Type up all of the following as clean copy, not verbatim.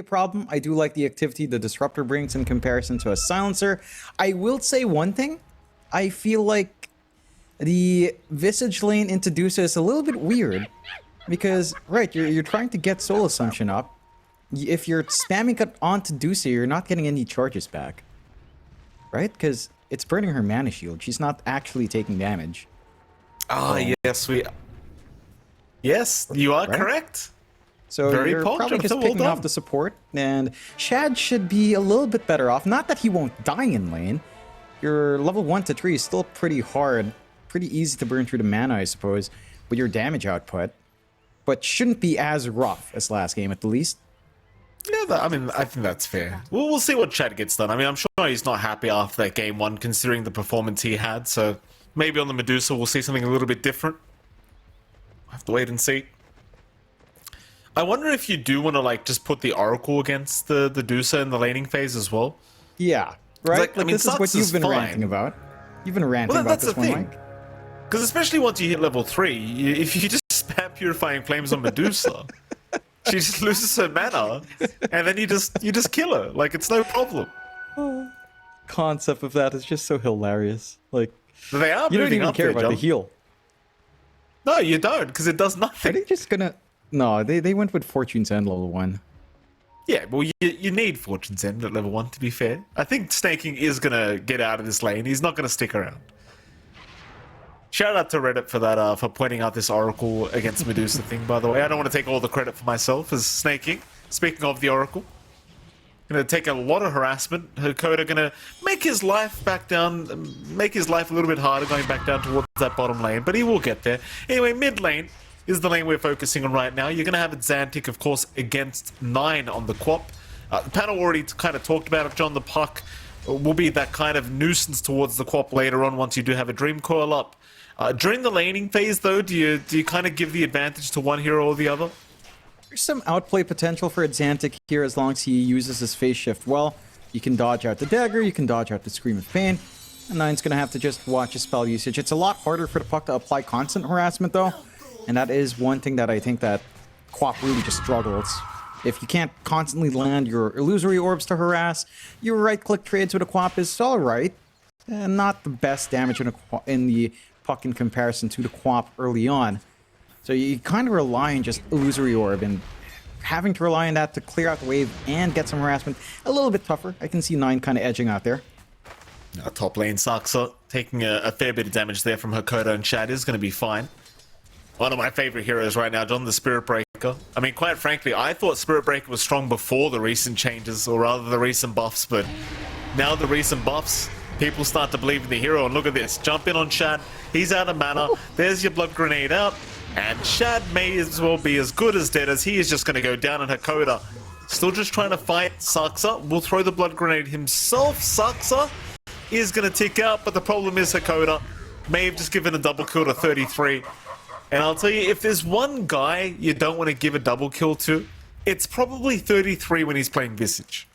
a problem. I do like the activity the Disruptor brings in comparison to a Silencer. I will say one thing. I feel like the Visage lane into Dusa is a little bit weird. Because, right, you're trying to get Soul Assumption up. If you're spamming it onto Dusa, you're not getting any charges back. Right? Because it's burning her mana shield. She's not actually taking damage. Ah, yes, you are correct. So Very you're probably just picking off the support, and Shad should be a little bit better off. Not that he won't die in lane. Your level 1 to 3 is still pretty hard, pretty easy to burn through the mana, I suppose, with your damage output. But shouldn't be as rough as last game, at the least. Yeah, I mean, I think that's fair. We'll see what Shad gets done. I mean, I'm sure he's not happy after that game 1, considering the performance he had, so maybe on the Medusa we'll see something a little bit different. We'll have to wait and see. I wonder if you do want to, like, just put the Oracle against the Dusa in the laning phase as well. Yeah, right? Like, I mean, this is what you've been ranting about. You've been ranting about this one, Mike. Because especially once you hit level 3, if you just spam Purifying Flames on Medusa, she just loses her mana, and then you just kill her. Like, it's no problem. Concept of that is just so hilarious. Like, they are you don't even care about John. the heal. No, you don't, because it does nothing. Are they just gonna... No, they went with Fortune's End level 1. Yeah, well, you need Fortune's End at level 1, to be fair. I think Snaking is going to get out of this lane. He's not going to stick around. Shout out to Reddit for that, for pointing out this Oracle against Medusa thing, by the way. I don't want to take all the credit for myself as Snaking. Speaking of the Oracle, going to take a lot of harassment. Hakoda going to make his life back down, make his life a little bit harder going back down towards that bottom lane, but he will get there. Anyway, mid lane is the lane we're focusing on right now. You're going to have Xantic, of course, against 9 on the Quap. The panel already kind of talked about it, John. The Puck will be that kind of nuisance towards the Quap later on once you do have a Dream Coil up. During the laning phase, though, do you kind of give the advantage to one hero or the other? There's some outplay potential for Xantic here as long as he uses his phase shift well. You can dodge out the dagger, you can dodge out the Scream of Pain, and Nine's going to have to just watch his spell usage. It's a lot harder for the Puck to apply constant harassment, though, and that is one thing that I think that Quap really just struggles. If you can't constantly land your illusory orbs to harass, your right-click trades with a Quap is alright. Not the best damage in the Puck in comparison to the Quap early on. So you kind of rely on just illusory orb, and having to rely on that to clear out the wave and get some harassment, a little bit tougher. I can see Nine kind of edging out there. Top lane Saksa taking a fair bit of damage there from Hakoda, and Shad is going to be fine. One of my favorite heroes right now, John, the Spirit Breaker. I mean, quite frankly, I thought Spirit Breaker was strong before the recent changes, or rather the recent buffs, but now the recent buffs, people start to believe in the hero, and look at this. Jump in on Shad. He's out of mana. There's your Blood Grenade out. And Shad may as well be as good as dead, as he is just going to go down, and Hakoda still just trying to fight Saksa. Will throw the Blood Grenade himself. Saksa is going to tick out, but the problem is Hakoda may have just given a double kill to 33. And I'll tell you, if there's one guy you don't want to give a double kill to, it's probably 33 when he's playing Visage.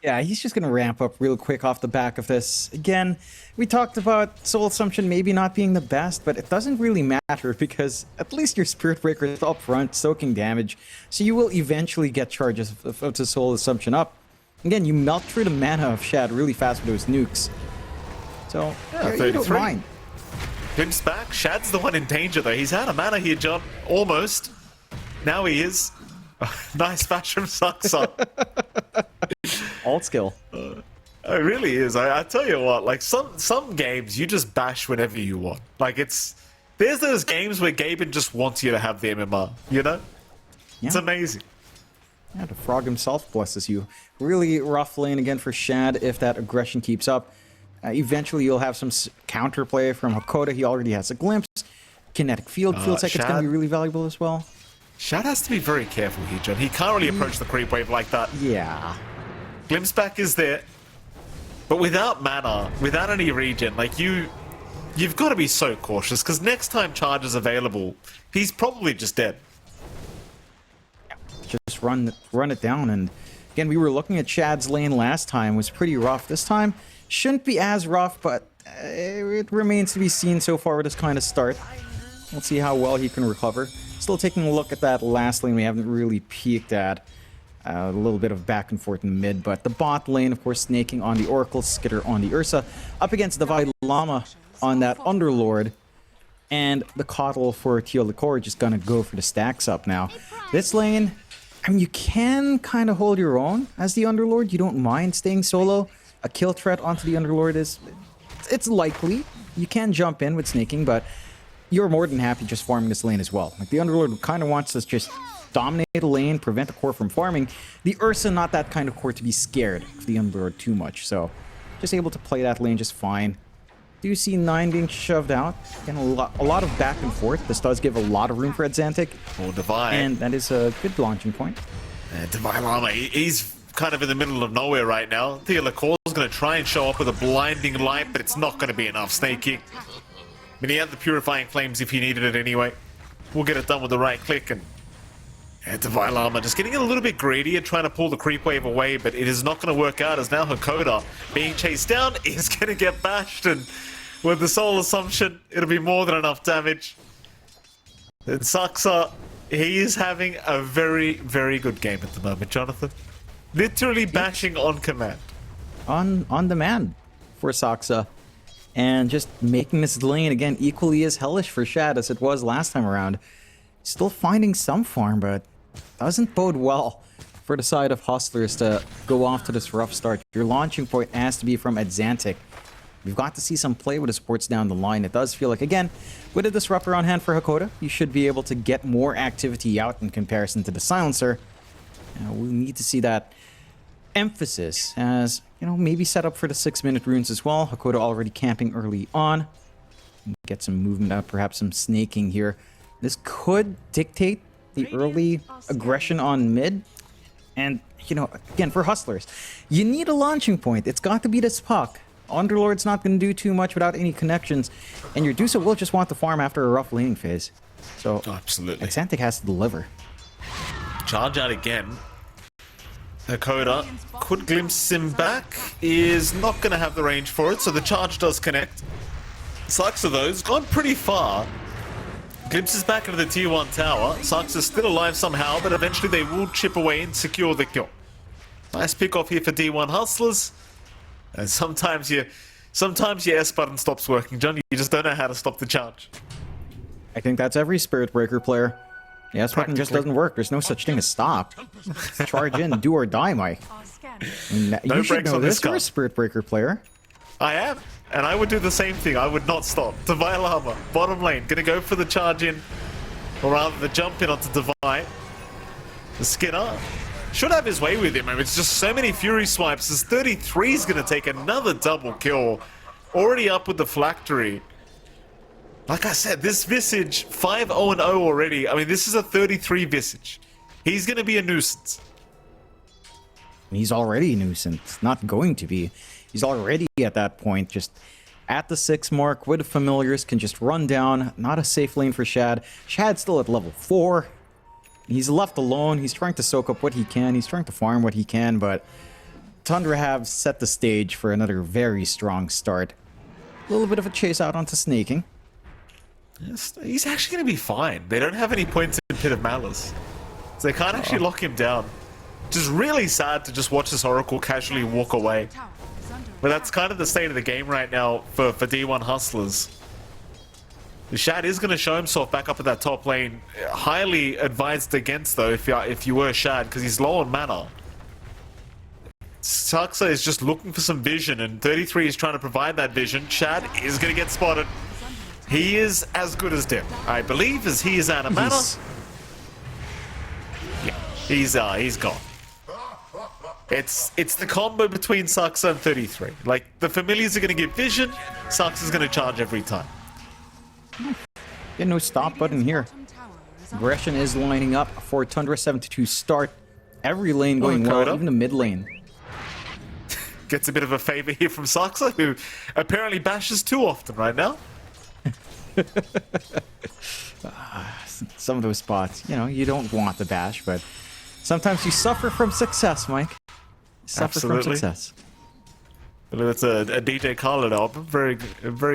Yeah, he's just going to ramp up real quick off the back of this. Again, we talked about Soul Assumption maybe not being the best, but it doesn't really matter because at least your Spirit Breaker is up front, soaking damage, so you will eventually get charges of the Soul Assumption up. Again, you melt through the mana of Shad really fast with those nukes. So, yeah, you don't mind. Glimpse back. Shad's the one in danger, though. He's out of mana here, John. Almost. Now he is. Nice bash from Saksa. Alt skill. It really is. I tell you what, like some games you just bash whenever you want. Like there's those games where Gaimin just wants you to have the MMR, you know? Yeah. It's amazing. Yeah, the frog himself blesses you. Really rough lane again for Shad if that aggression keeps up. Eventually you'll have some counterplay from Hakoda. He already has a glimpse. Kinetic field feels like it's going to be really valuable as well. Shad has to be very careful here, John. He can't really approach the creep wave like that. Yeah. Glimpse back is there, but without mana, without any regen, like you've got to be so cautious because next time charge is available, he's probably just dead. Just run it down. And again, we were looking at Shad's lane last time. It was pretty rough. This time shouldn't be as rough, but it remains to be seen so far with this kind of start. Let's see how well he can recover. Still taking a look at that last lane we haven't really peeked at. A little bit of back and forth in the mid, but the bot lane, of course, snaking on the Oracle, Skitter on the Ursa, up against the Divide Llama on that Underlord, and the Coddle for Teolikor just gonna go for the stacks up now. This lane, I mean, you can kind of hold your own as the Underlord. You don't mind staying solo. A kill threat onto the Underlord it's likely. You can jump in with snaking, but you're more than happy just farming this lane as well. Like, the Underlord kind of wants to just dominate a lane, prevent the core from farming. The Ursa, not that kind of core to be scared of the Underlord too much, so just able to play that lane just fine. Do you see 9 being shoved out? Again, a lot of back and forth. This does give a lot of room for Exantic. Or Divide. And that is a good launching point. Divide Llama, he's kind of in the middle of nowhere right now. Teolikor is going to try and show up with a blinding light, but it's not going to be enough. Snaking. I mean, he had the Purifying Flames if he needed it anyway. We'll get it done with the right click, and Divide Llama just getting a little bit greedy and trying to pull the creep wave away, but it is not going to work out, as now Hakoda being chased down is going to get bashed, and with the Soul Assumption, it'll be more than enough damage. And Saksa, he is having a very, very good game at the moment, Jonathan. Literally bashing on command. On demand for Saksa. And just making this lane, again, equally as hellish for Shad as it was last time around. Still finding some farm, but doesn't bode well for the side of Hustlers to go off to this rough start. Your launching point has to be from Exantic. We've got to see some play with the sports down the line. It does feel like, again, with a Disruptor on hand for Hakoda, you should be able to get more activity out in comparison to the Silencer. We need to see that emphasis as, you know, maybe set up for the 6-minute runes as well. Hakoda already camping early on. Get some movement out, perhaps some snaking here. This could dictate the early aggression on mid. And, you know, again, for Hustlers, you need a launching point. It's got to be this puck. Underlord's not going to do too much without any connections. And your Dusa will just want to farm after a rough laning phase. So, absolutely, Exantic has to deliver. Charge out again. Hakoda could glimpse him back. Is not going to have the range for it, so the charge does connect. Saksa, though, has gone pretty far. Glimpses back into the tier 1 tower. Saksa is still alive somehow, but eventually they will chip away and secure the kill. Nice pick off here for D1 Hustlers. And sometimes your S button stops working, John. You just don't know how to stop the charge. I think that's every Spirit Breaker player. The S button just doesn't work. There's no such thing as stop. Charge in, do or die, Mike. No you should breaks know on this. this You're guy. a Spirit Breaker player. I am, and I would do the same thing. I would not stop. Divide Llama, bottom lane, gonna go for the charge in, or rather the jump in onto Divide. The Skinner should have his way with him. I mean, it's just so many Fury swipes. This 33 is gonna take another double kill. Already up with the Phylactery. Like I said, this Visage, 5-0-0 already. I mean, this is a 33 Visage. He's gonna be a nuisance. He's already a nuisance. Not going to be. He's already at that point, just at the 6 mark with the familiars, can just run down. Not a safe lane for Shad. Shad's still at level 4. He's left alone. He's trying to soak up what he can. He's trying to farm what he can, but Tundra have set the stage for another very strong start. A little bit of a chase out onto snaking. Yes, he's actually going to be fine. They don't have any points in Pit of Malice, so they can't actually lock him down. Which is really sad to just watch this Oracle casually walk away. But that's kind of the state of the game right now for D1 Hustlers. The Shad is going to show himself back up at that top lane. Highly advised against, though, if you were Shad, because he's low on mana. Saksa is just looking for some vision, and 33 is trying to provide that vision. Shad is going to get spotted. He is as good as dead, I believe, as he is out of mana. Yeah, he's gone. It's the combo between Saksa and 33. Like, the familiars are going to get vision, Saksa's going to charge every time. Get no stop button here. Aggression is lining up for Tundra 72 start. Every lane going well, even the mid lane. Gets a bit of a favor here from Saksa, who apparently bashes too often right now. Some of those spots, you know, you don't want the bash, but sometimes you suffer from success, Mike. Suffer from success. Well, that's a DJ Khaled album. Very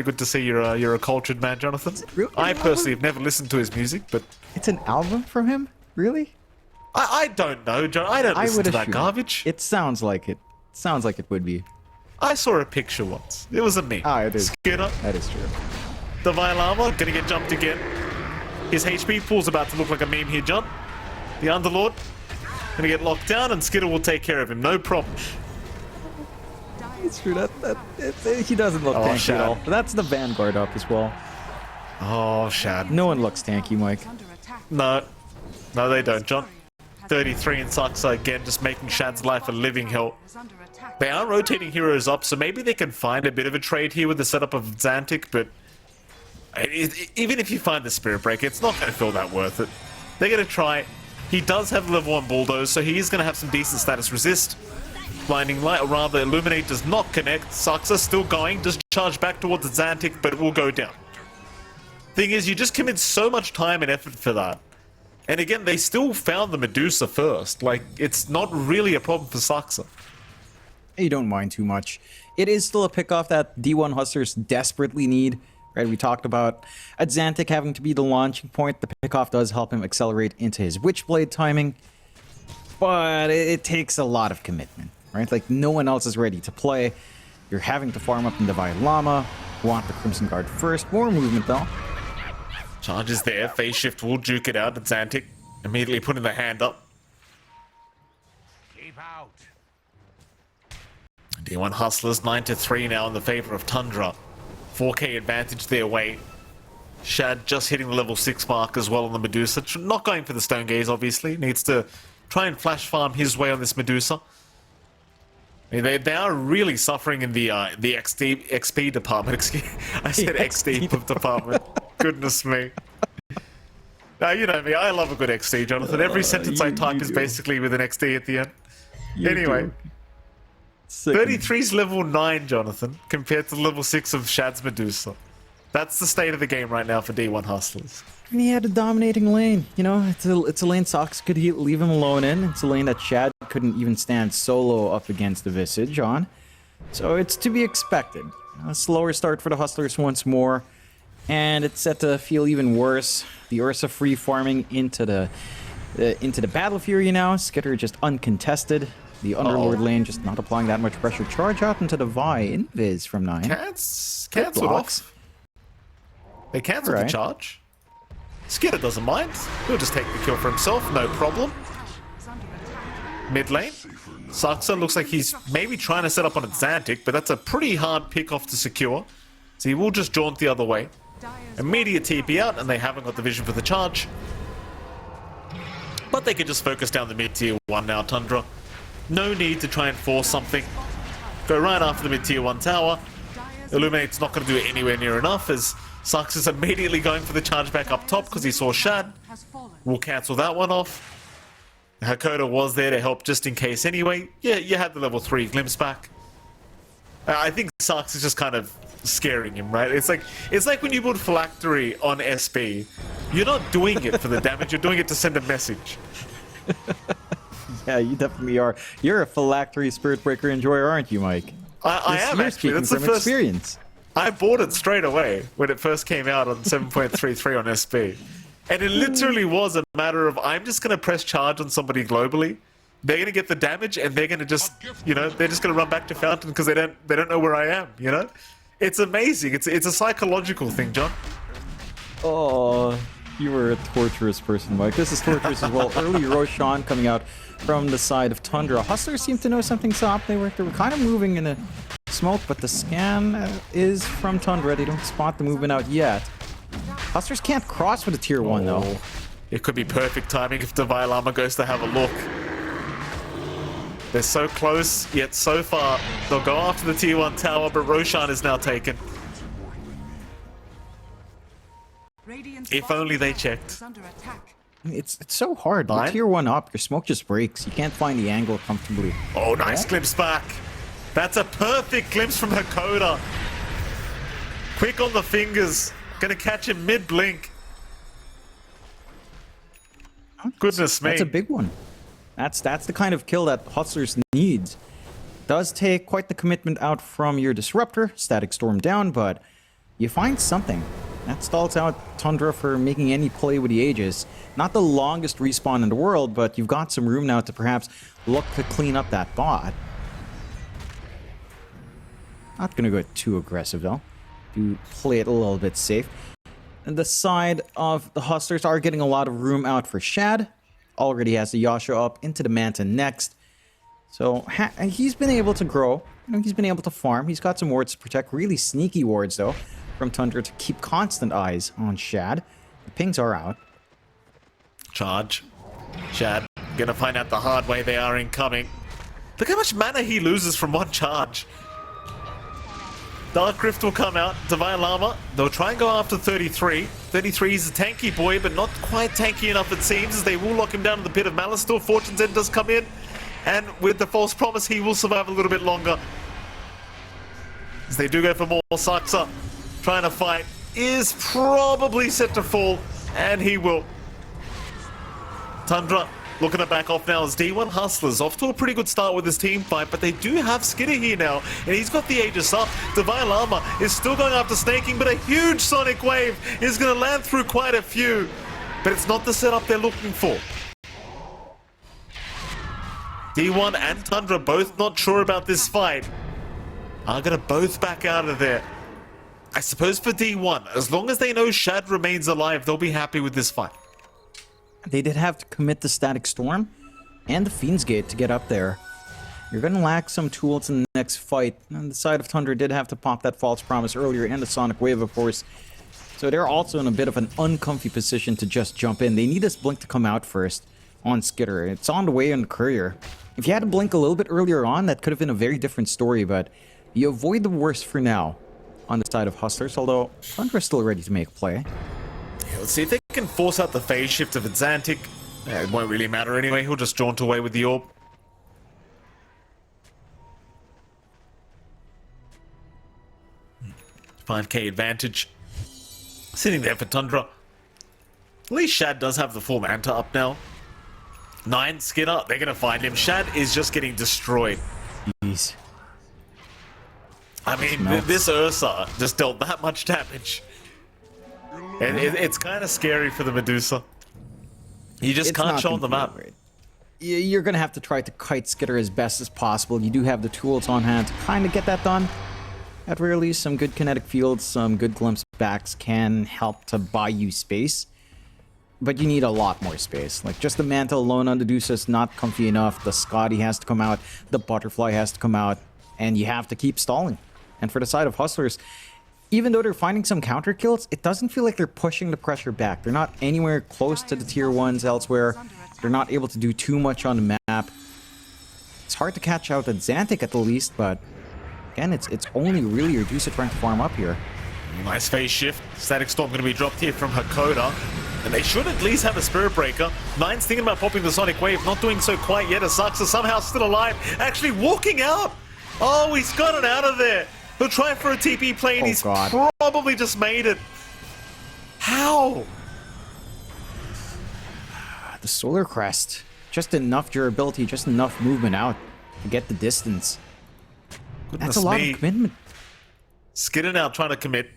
good to see you're a cultured man, Jonathan. Really I personally have never listened to his music, but it's an album from him, really? I don't know, John. I don't listen to that garbage. It sounds like it. Sounds like it would be. I saw a picture once. It was a meme. Ah, it is. Skitter. That is true. Divine Llama gonna get jumped again. His HP pool's about to look like a meme here, John. The Underlord gonna get locked down, and Skitter will take care of him. No problem. It's true. He doesn't look tanky at all. But that's the Vanguard up as well. Oh, Shad. No one looks tanky, Mike. No, they don't, John. 33 in Saxa again, just making Shad's life a living hell. They are rotating heroes up, so maybe they can find a bit of a trade here with the setup of Xantic, but even if you find the Spirit Breaker, it's not going to feel that worth it. They're going to try. He does have level 1 Bulldoze, so he is going to have some decent status resist. Blinding Light, or rather Illuminate, does not connect. Saxa still going, just charge back towards the Xantic, but it will go down. Thing is, you just commit so much time and effort for that. And again, they still found the Medusa first. Like, it's not really a problem for Saxa. You don't mind too much. It is still a pickoff that D1 Hustlers desperately need. Right, we talked about Xantic having to be the launching point. The pickoff does help him accelerate into his Witchblade timing. But it takes a lot of commitment, right? Like, no one else is ready to play. You're having to farm up in Divine Llama. Want the Crimson Guard first. More movement, though. Charge is there. Phase Shift will juke it out at Xantic. Immediately putting the hand up. Keep out. D1 Hustlers 9-3 now in the favor of Tundra. 4k advantage their way. Shad just hitting the level 6 mark as well on the Medusa. Not going for the Stone Gaze, obviously. Needs to try and flash farm his way on this Medusa. I mean, they are really suffering in the XP department. Excuse, I said XP department. Goodness me. Now, you know me. I love a good XD, Jonathan. Every sentence I type is basically with an XD at the end. Anyway. 33's level 9, Jonathan, compared to level 6 of Shad's Medusa. That's the state of the game right now for D1 Hustlers. And he had a dominating lane. You know, it's a lane Sox could leave him alone in. It's a lane that Shad couldn't even stand solo up against the Visage on. So it's to be expected. A slower start for the Hustlers once more. And it's set to feel even worse. The Ursa free farming into the Battle Fury now. Skitter just uncontested. The Underlord lane just not applying that much pressure. Charge out into the Vi. Invis from 9. Cancelled off. They cancelled the charge. Skitter doesn't mind. He'll just take the kill for himself. No problem. Mid lane. Saxa looks like he's maybe trying to set up on a Xantic, but that's a pretty hard pick off to secure. So he will just jaunt the other way. Immediate TP out, and they haven't got the vision for the charge. But they can just focus down the mid-tier 1 now, Tundra. No need to try and force something. Go right after the mid-tier 1 tower. Illuminate's not going to do it anywhere near enough, as Sax is immediately going for the charge back up top because he saw Shad. We'll cancel that one off. Hakoda was there to help just in case anyway. Yeah, you had the level 3 glimpse back. I think Sax is just kind of scaring him, right? It's like when you build Phylactery on SB. You're not doing it for the damage, you're doing it to send a message. Yeah, you definitely are. You're a Phylactery Spirit Breaker enjoyer, aren't you, Mike? I am actually. That's the first experience. I bought it straight away when it first came out on 7.33 on SB. And it literally was a matter of, I'm just going to press charge on somebody globally. They're going to get the damage, and they're going to just, you know, they're just going to run back to Fountain because they don't know where I am, you know? It's amazing. It's a psychological thing, John. Oh, you were a torturous person, Mike. This is torturous as well. Early Roshan coming out from the side of Tundra. Hustlers seem to know something's up. They were kind of moving in the smoke, but the scan is from Tundra. They don't spot the movement out yet. Hustlers can't cross with a tier 1, though. It could be perfect timing if Divine Llama goes to have a look. They're so close, yet so far. They'll go after the tier 1 tower, but Roshan is now taken. If only they checked. It's so hard. With tier 1 up, your smoke just breaks. You can't find the angle comfortably. Oh, nice glimpse back. That's a perfect glimpse from Hakoda. Quick on the fingers. Gonna catch him mid-blink. Goodness me. That's a big one. That's the kind of kill that Hustlers needs. Does take quite the commitment out from your Disruptor. Static Storm down, but you find something. That stalls out Tundra for making any play with the Aegis. Not the longest respawn in the world, but you've got some room now to perhaps look to clean up that bot. Not gonna go too aggressive though. Do play it a little bit safe. And the side of the Hustlers are getting a lot of room out for Shad. Already has the Yasha up into the Manta next. So he's been able to grow. You know, he's been able to farm. He's got some wards to protect. Really sneaky wards though from Tundra to keep constant eyes on Shad. The pings are out. Charge. Shad gonna find out the hard way they are incoming. Look how much mana he loses from one charge. Dark Rift will come out. Divine Llama, they'll try and go after 33. 33 is a tanky boy, but not quite tanky enough it seems, as they will lock him down in the Pit of Malice. Still, Fortune's End does come in, and with the false promise, he will survive a little bit longer. As they do go for more, Saksa trying to fight, is probably set to fall, and he will. Tundra looking to back off now as D1 Hustlers off to a pretty good start with his team fight, but they do have Skidder here now, and he's got the Aegis up. Divine Llama is still going after Snaking, but a huge Sonic Wave is going to land through quite a few, but it's not the setup they're looking for. D1 and Tundra both not sure about this fight. Are going to both back out of there. I suppose for D1, as long as they know Shad remains alive, they'll be happy with this fight. They did have to commit the Static Storm and the Fiend's Gate to get up there. You're going to lack some tools in the next fight. And the side of Tundra did have to pop that False Promise earlier and the Sonic Wave, of course. So they're also in a bit of an uncomfy position to just jump in. They need this Blink to come out first on Skidder. It's on the way on the Courier. If you had to Blink a little bit earlier on, that could have been a very different story, but you avoid the worst for now on the side of Hustlers, although Tundra's still ready to make a play. Yeah, let's see if they can force out the phase shift of Xantic. It won't really matter anyway, he'll just jaunt away with the orb. Hmm. 5k advantage. Sitting there for Tundra. At least Shad does have the full Manta up now. 9 Skinner, they're gonna find him. Shad is just getting destroyed. Jeez. I mean, this Ursa just dealt that much damage. And it's kind of scary for the Medusa. You just can't show on the map. You're going to have to try to kite Skidder as best as possible. You do have the tools on hand to kind of get that done. At very least, some good kinetic fields, some good glimpse backs can help to buy you space. But you need a lot more space. Like, just the Manta alone on the Medusa is not comfy enough. The Scotty has to come out. The Butterfly has to come out. And you have to keep stalling. And for the side of Hustlers, even though they're finding some counter kills, it doesn't feel like they're pushing the pressure back. They're not anywhere close to the tier 1s elsewhere. They're not able to do too much on the map. It's hard to catch out at Xantic at the least, but again, it's only really Reducer trying to farm up here. Nice phase shift. Static Storm going to be dropped here from Hakoda. And they should at least have a Spirit Breaker. Nine's thinking about popping the Sonic Wave, not doing so quite yet. Asakusa somehow still alive, actually walking out. Oh, he's gotten out of there. He'll try for a TP play, and he's probably just made it. How? The Solar Crest. Just enough durability, just enough movement out to get the distance. That's a lot of commitment. Skidder now trying to commit.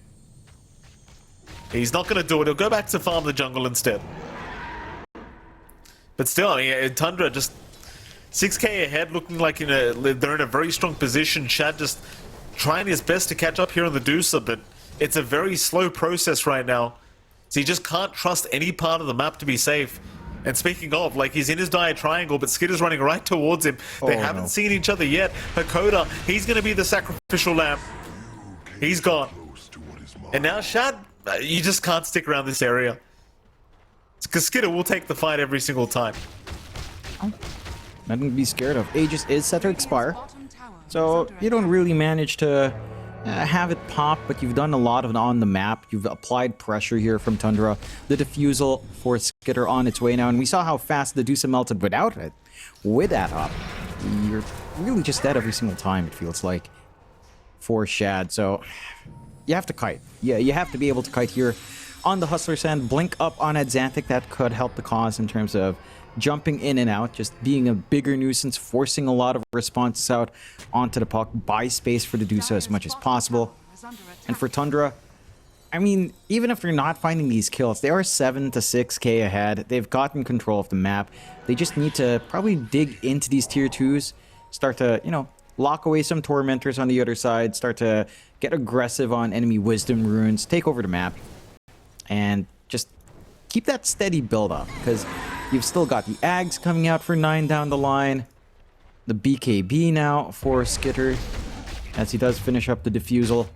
He's not going to do it. He'll go back to farm the jungle instead. But still, I mean, Tundra just 6k ahead, looking like they're in a very strong position. Shad just trying his best to catch up here on the Medusa, but it's a very slow process right now. So he just can't trust any part of the map to be safe. And speaking of, like, he's in his dire triangle, but Skidder's running right towards him. They haven't seen each other yet. Hakoda, he's going to be the sacrificial lamb. He's gone. And now Shad, you just can't stick around this area. Because Skidder will take the fight every single time. Nothing to be scared of. Aegis is set to expire. So you don't really manage to have it pop, but you've done a lot of it on the map. You've applied pressure here from Tundra. The defusal for Skidder on its way now, and we saw how fast the Medusa melted without it. With that up, you're really just dead every single time, it feels like, for Shad. So you have to kite. Yeah, you have to be able to kite here on the Hustler's end. Blink up on Xantic. That could help the cause in terms of jumping in and out, just being a bigger nuisance, forcing a lot of responses out onto the puck, buy space for the Medusa as much as possible. And for Tundra, I mean, even if they're not finding these kills, they are 7 to 6k ahead. They've gotten control of the map. They just need to probably dig into these tier 2s, start to, you know, lock away some tormentors on the other side, start to get aggressive on enemy wisdom runes, take over the map, and just keep that steady build up, because you've still got the Ags coming out for 9 down the line, the BKB now for Skitter, as he does finish up the defusal.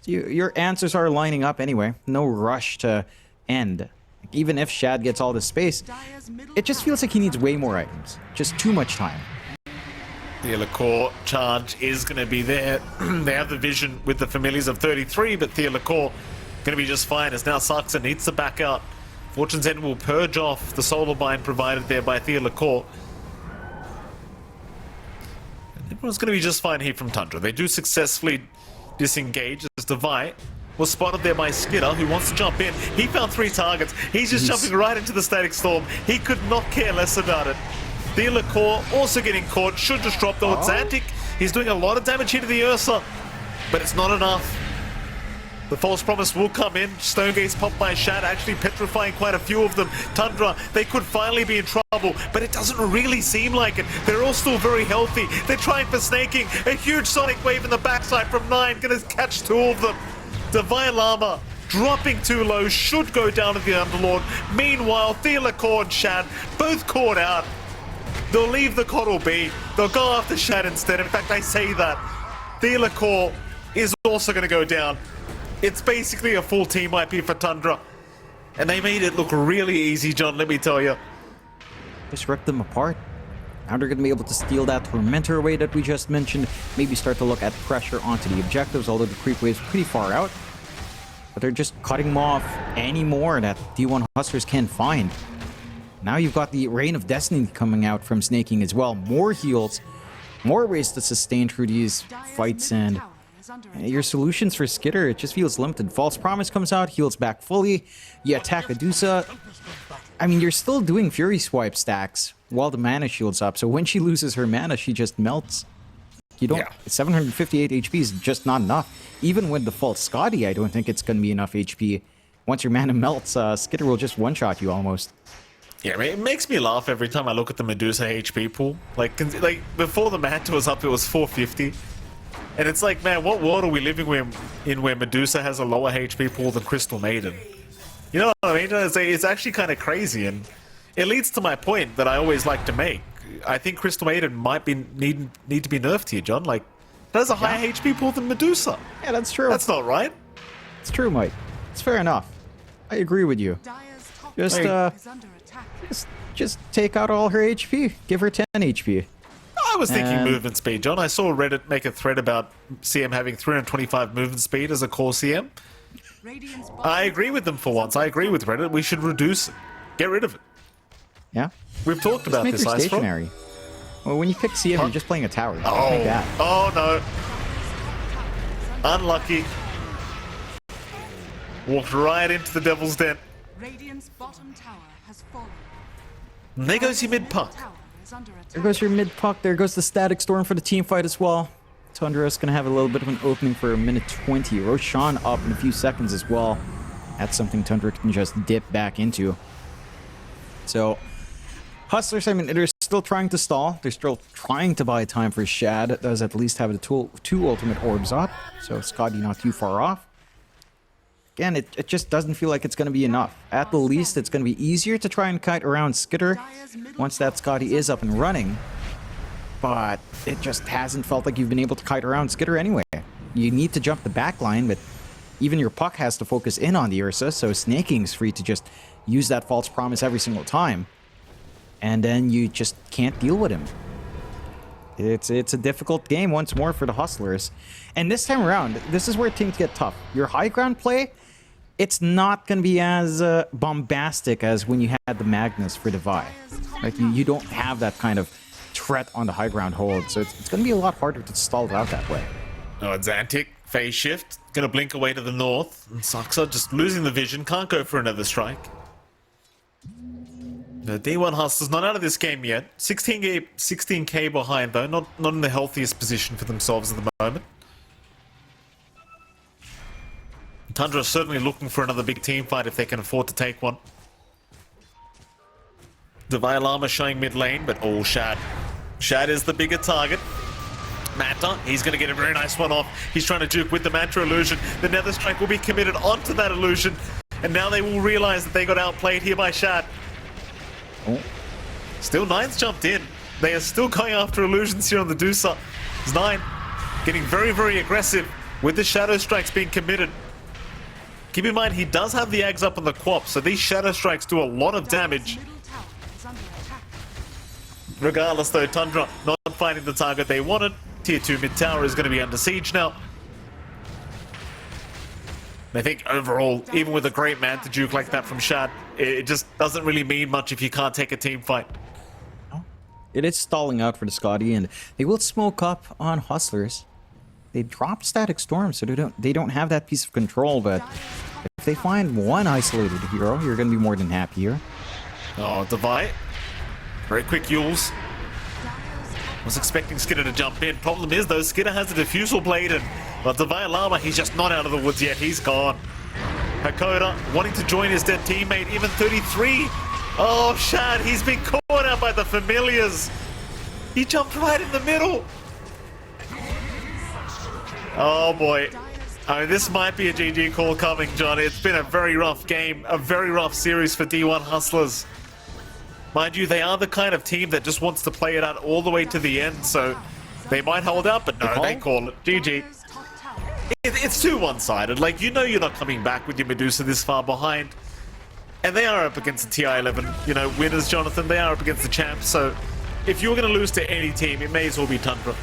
So your answers are lining up anyway. No rush to end. Even if Shad gets all this space, it just feels like he needs way more items. Just too much time. The core charge is going to be there. They have the vision with the familiars of 33, but core going to be just fine, as now Saxa needs to back out. Fortune's End will purge off the solar bind provided there by core. Everyone's going to be just fine here from Tundra. They do successfully disengage as Devi was spotted there by Skitter, who wants to jump in. He found 3 targets. He's just jumping right into the static storm. He could not care less about it. The core also getting caught. Should just drop though. It's Xantic. He's doing a lot of damage here to the Ursa, but it's not enough. The false promise will come in. Stonegates popped by Shad, actually petrifying quite a few of them. Tundra, they could finally be in trouble, but it doesn't really seem like it. They're all still very healthy. They're trying for snaking. A huge sonic wave in the backside from 9, gonna catch 2 of them. Divine Llama dropping too low, should go down to the Underlord. Meanwhile, core and Shad both caught out. They'll leave the Coddle be. They'll go after Shad instead. In fact, I say that. core is also going to go down. It's basically a full team IP for Tundra. And they made it look really easy, John, let me tell you. Just rip them apart. Now they're going to be able to steal that Tormentor away that we just mentioned. Maybe start to look at pressure onto the objectives, although the creep wave's pretty far out. But they're just cutting them off any more that D1 Hustlers can find. Now you've got the Reign of Destiny coming out from snaking as well. More heals, more ways to sustain through these fights, and your solutions for Skitter, it just feels limited. False Promise comes out, heals back fully. You attack Adusa. I mean, you're still doing Fury Swipe stacks while the mana shield's up, so when she loses her mana, she just melts. You don't... 758 HP is just not enough. Even with the false Scotty, I don't think it's going to be enough HP. Once your mana melts, Skitter will just one-shot you almost. Yeah, it makes me laugh every time I look at the Medusa HP pool. Like before the Manta was up, it was 450. And it's like, man, what world are we living in where Medusa has a lower HP pool than Crystal Maiden? You know what I mean? It's actually kind of crazy, and it leads to my point that I always like to make. I think Crystal Maiden might be need to be nerfed here, John. Like, that has a higher HP pool than Medusa. Yeah, that's true. That's not right. It's true, Mike. It's fair enough. I agree with you. Just take out all her HP. Give her 10 HP. I was thinking movement speed, John. I saw Reddit make a thread about CM having 325 movement speed as a core CM. I agree with them for once. I agree with Reddit. We should reduce it. Get rid of it. Yeah. We've talked about this, Esrports. Stationary. Well, when you pick CM, you're just playing a tower. Oh, oh no. Unlucky. Walked right into the Devil's Den. Radiant's bottom tower has fallen. And there goes your mid puck. There goes your mid puck. There goes the static storm for the team fight as well. Tundra's gonna have a little bit of an opening for a minute 20. Roshan up in a few seconds as well. That's something Tundra can just dip back into. So, Hustlers, I mean, they're still trying to stall. They're still trying to buy time for Shad. It does at least have the two ultimate orbs up. So, Scotty not too far off. Again, it just doesn't feel like it's going to be enough. At the least, it's going to be easier to try and kite around Skitter once that Scotty is up and running. But it just hasn't felt like you've been able to kite around Skitter anyway. You need to jump the back line, but even your puck has to focus in on the Ursa, so Snaking's free to just use that false promise every single time. And then you just can't deal with him. It's a difficult game once more for the Hustlers. And this time around, this is where things get tough. Your high ground play, it's not going to be as bombastic as when you had the Magnus for Devi. Like, you don't have that kind of threat on the high ground hold, so it's going to be a lot harder to stall it out that way. Oh, it's Xantic. Phase shift. Gonna blink away to the north. And Saxa just losing the vision. Can't go for another strike. The D1 Hustlers not out of this game yet. 16k behind though. Not in the healthiest position for themselves at the moment. Tundra is certainly looking for another big team fight if they can afford to take one. Divine Llama showing mid lane, but oh, Shad. Shad is the bigger target. Manta, he's going to get a very nice one off. He's trying to juke with the Manta illusion. The Nether Strike will be committed onto that illusion. And now they will realize that they got outplayed here by Shad. Oh. Still, Nine's jumped in. They are still going after illusions here on the Dusa. It's Nine getting very, very aggressive with the Shadow Strikes being committed. Keep in mind, he does have the Eggs up on the Quap, so these Shadow Strikes do a lot of damage. Regardless though, Tundra not finding the target they wanted. Tier 2 mid tower is going to be under siege now. I think overall, even with a great Manta juke like that from Shad, it just doesn't really mean much if you can't take a team fight. It is stalling out for the Scotty, and they will smoke up on Hustlers. They drop Static Storm, so they don't have that piece of control, but if they find one isolated hero, you're going to be more than happy here. Oh, Divide. Very quick Yules. Was expecting Skidder to jump in. Problem is, though, Skidder has a Diffusal Blade, and but Divine Llama, he's just not out of the woods yet. He's gone. Hakoda wanting to join his dead teammate, even 33. Oh, Shad, he's been caught out by the Familiars. He jumped right in the middle. Oh, boy. I mean, this might be a GG call coming, John. It's been a very rough game, a very rough series for D1 Hustlers. Mind you, they are the kind of team that just wants to play it out all the way to the end, so they might hold out, but no, they call it. GG. It's too one-sided. Like, you know you're not coming back with your Medusa this far behind. And they are up against the TI-11, you know, winners, Jonathan. They are up against the champs, so if you're going to lose to any team, it may as well be Tundra.